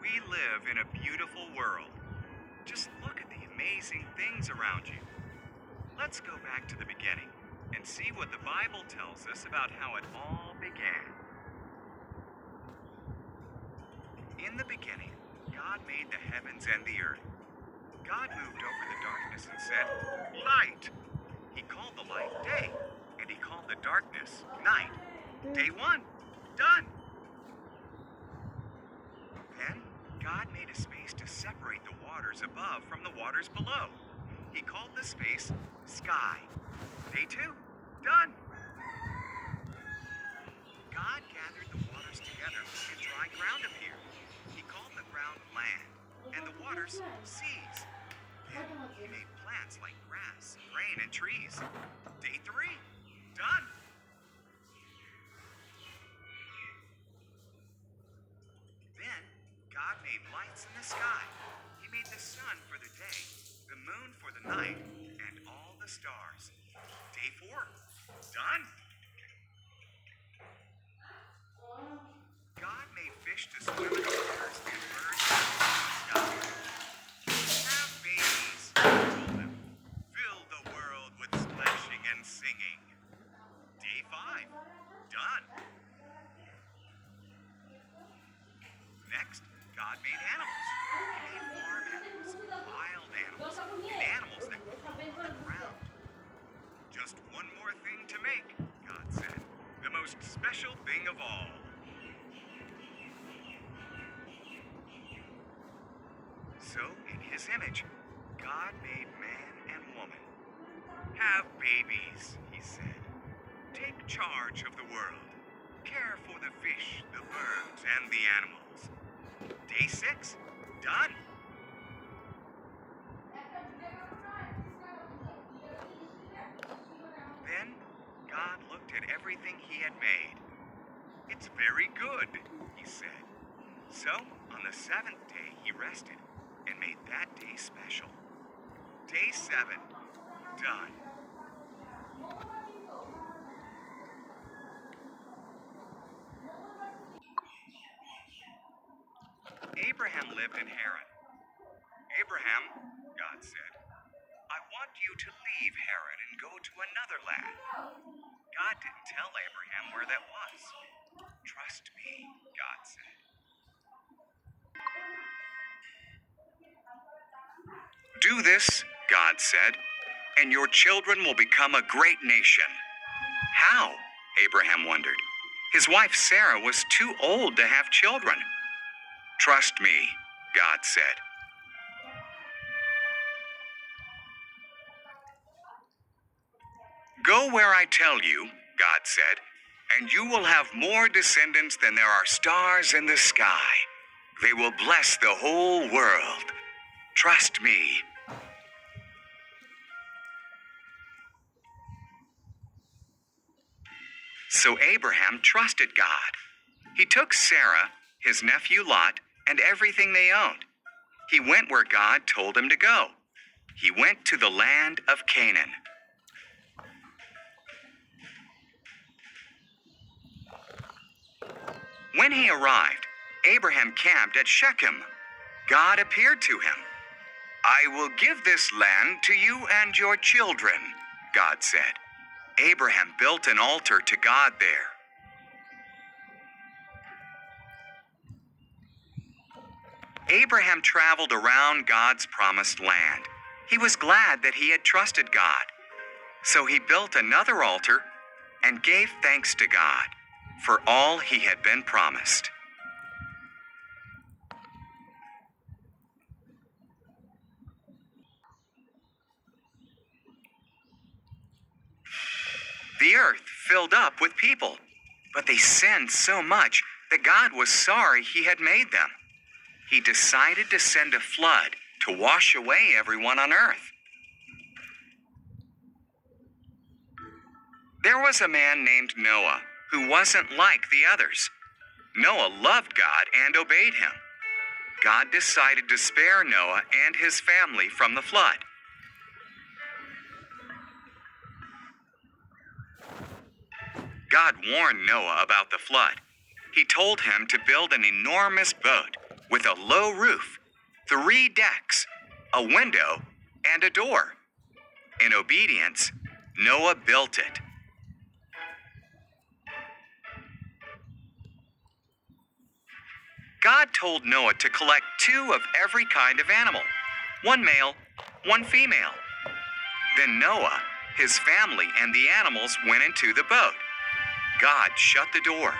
We live in a beautiful world. Just look at the amazing things around you. Let's go back to the beginning and see what the Bible tells us about how it all began. In the beginning, God made the heavens and the earth. God moved over the darkness and said, "Light." He called the light day, and he called the darkness night. Day one, done. Then God made a space to separate the waters above from the waters below. He called the space sky. Day two, done. God gathered the waters together and dry ground appeared. He called the ground land and the waters seas. Then he made plants like grass, grain, and trees. Day three, done. Then God made lights in the sky. He made the sun for the day, the moon for the night, and all the stars. Day four, done. God made fish to swim in the waters and birds to fly in the sky. Have babies, he told them. Fill the world with splashing and singing. Day five, done. Next, God made animals. He made farm animals, wild animals, and animals that could walk on the ground. Just one more thing to make, God said. The most special thing of all. So, in his image, God made man and woman. Have babies, he said. Take charge of the world. Care for the fish, the birds, and the animals. Day six, done. Then, God looked at everything he had made. It's very good, he said. So, on the seventh day, he rested and made that day special. Day 7, done. Abraham lived in Haran. Abraham, God said, I want you to leave Haran and go to another land. God didn't tell Abraham where that was. Trust me, God said. Do this, God said, and your children will become a great nation. How? Abraham wondered. His wife Sarah was too old to have children. Trust me, God said. Go where I tell you, God said, and you will have more descendants than there are stars in the sky. They will bless the whole world. Trust me. So Abraham trusted God. He took Sarah, his nephew Lot, and everything they owned. He went where God told him to go. He went to the land of Canaan. When he arrived, Abraham camped at Shechem. God appeared to him. I will give this land to you and your children, God said. Abraham built an altar to God there. Abraham traveled around God's promised land. He was glad that he had trusted God. So he built another altar and gave thanks to God for all he had been promised. The earth filled up with people, but they sinned so much that God was sorry he had made them. He decided to send a flood to wash away everyone on earth. There was a man named Noah who wasn't like the others. Noah loved God and obeyed him. God decided to spare Noah and his family from the flood. God warned Noah about the flood. He told him to build an enormous boat with a low roof, 3 decks, a window, and a door. In obedience, Noah built it. God told Noah to collect 2 of every kind of animal, 1 male, 1 female. Then Noah, his family, and the animals went into the boat. God shut the door.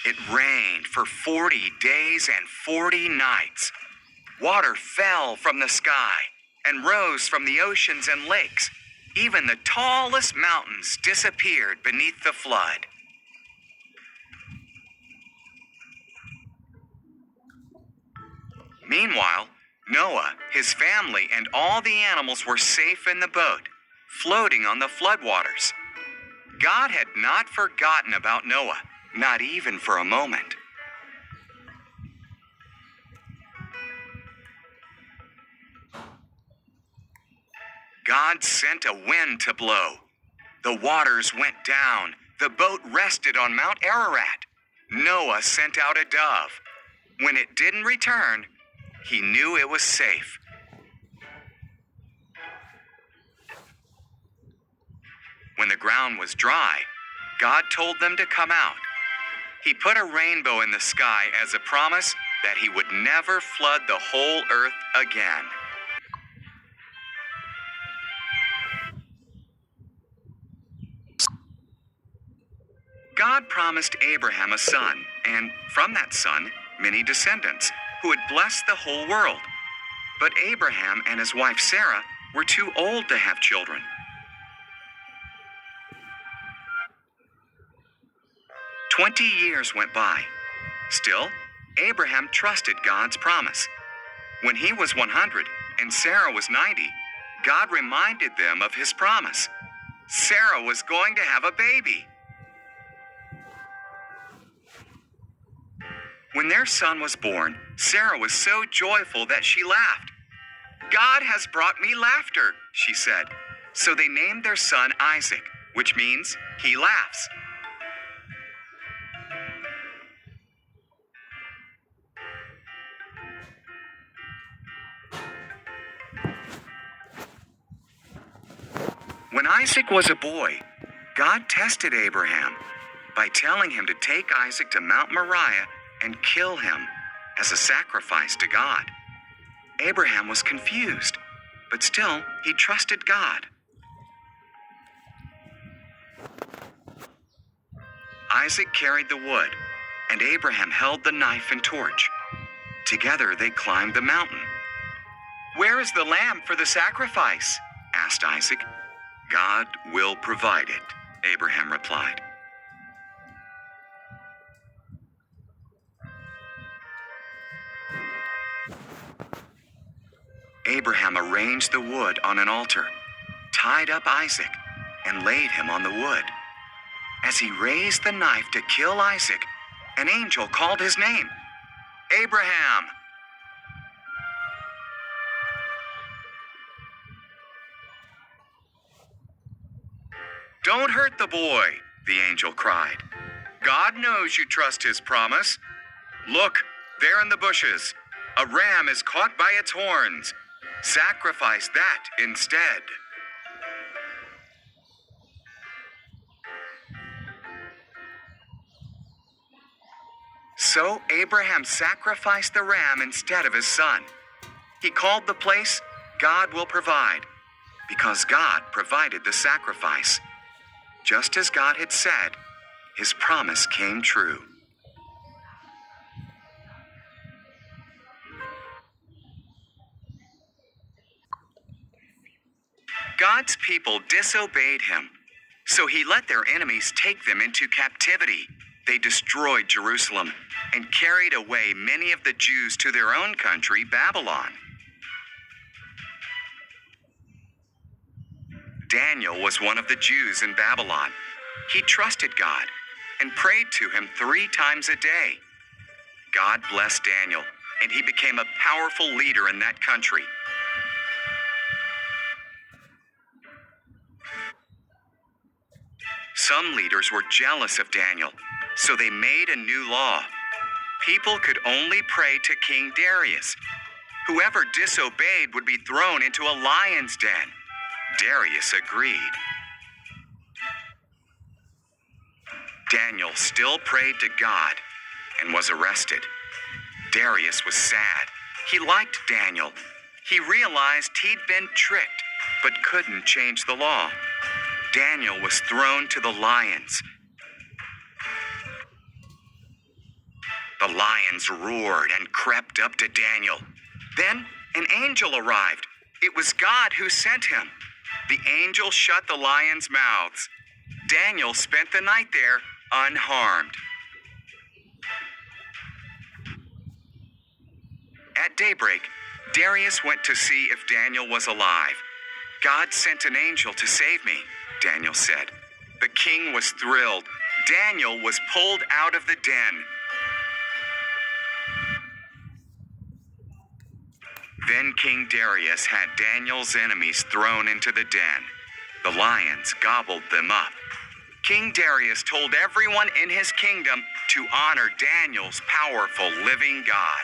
It rained for 40 days and 40 nights. Water fell from the sky and rose from the oceans and lakes. Even the tallest mountains disappeared beneath the flood. Meanwhile, Noah, his family, and all the animals were safe in the boat, floating on the floodwaters. God had not forgotten about Noah, not even for a moment. God sent a wind to blow. The waters went down. The boat rested on Mount Ararat. Noah sent out a dove. When it didn't return, he knew it was safe. When the ground was dry, God told them to come out. He put a rainbow in the sky as a promise that he would never flood the whole earth again. God promised Abraham a son, and from that son, many descendants, who would bless the whole world. But Abraham and his wife Sarah were too old to have children. 20 years went by. Still, Abraham trusted God's promise. When he was 100 and Sarah was 90, God reminded them of his promise. Sarah was going to have a baby. When their son was born, Sarah was so joyful that she laughed. "God has brought me laughter," she said. So they named their son Isaac, which means he laughs. When Isaac was a boy, God tested Abraham by telling him to take Isaac to Mount Moriah and kill him as a sacrifice to God. Abraham was confused, but still he trusted God. Isaac carried the wood, and Abraham held the knife and torch. Together they climbed the mountain. "Where is the lamb for the sacrifice?" asked Isaac. "God will provide it," Abraham replied. Abraham arranged the wood on an altar, tied up Isaac, and laid him on the wood. As he raised the knife to kill Isaac, an angel called his name, "Abraham!" "Don't hurt the boy," the angel cried. "God knows you trust his promise. Look, there in the bushes, a ram is caught by its horns. Sacrifice that instead." So Abraham sacrificed the ram instead of his son. He called the place "God will provide," because God provided the sacrifice. Just as God had said, his promise came true. God's people disobeyed him, so he let their enemies take them into captivity. They destroyed Jerusalem and carried away many of the Jews to their own country, Babylon. Daniel was one of the Jews in Babylon. He trusted God and prayed to him 3 times a day. God blessed Daniel, and he became a powerful leader in that country. Some leaders were jealous of Daniel, so they made a new law. People could only pray to King Darius. Whoever disobeyed would be thrown into a lion's den. Darius agreed. Daniel still prayed to God and was arrested. Darius was sad. He liked Daniel. He realized he'd been tricked, but couldn't change the law. Daniel was thrown to the lions. The lions roared and crept up to Daniel. Then an angel arrived. It was God who sent him. The angel shut the lions' mouths. Daniel spent the night there unharmed. At daybreak, Darius went to see if Daniel was alive. God sent an angel to save me, Daniel said. The king was thrilled. Daniel was pulled out of the den. Then King Darius had Daniel's enemies thrown into the den. The lions gobbled them up. King Darius told everyone in his kingdom to honor Daniel's powerful living God.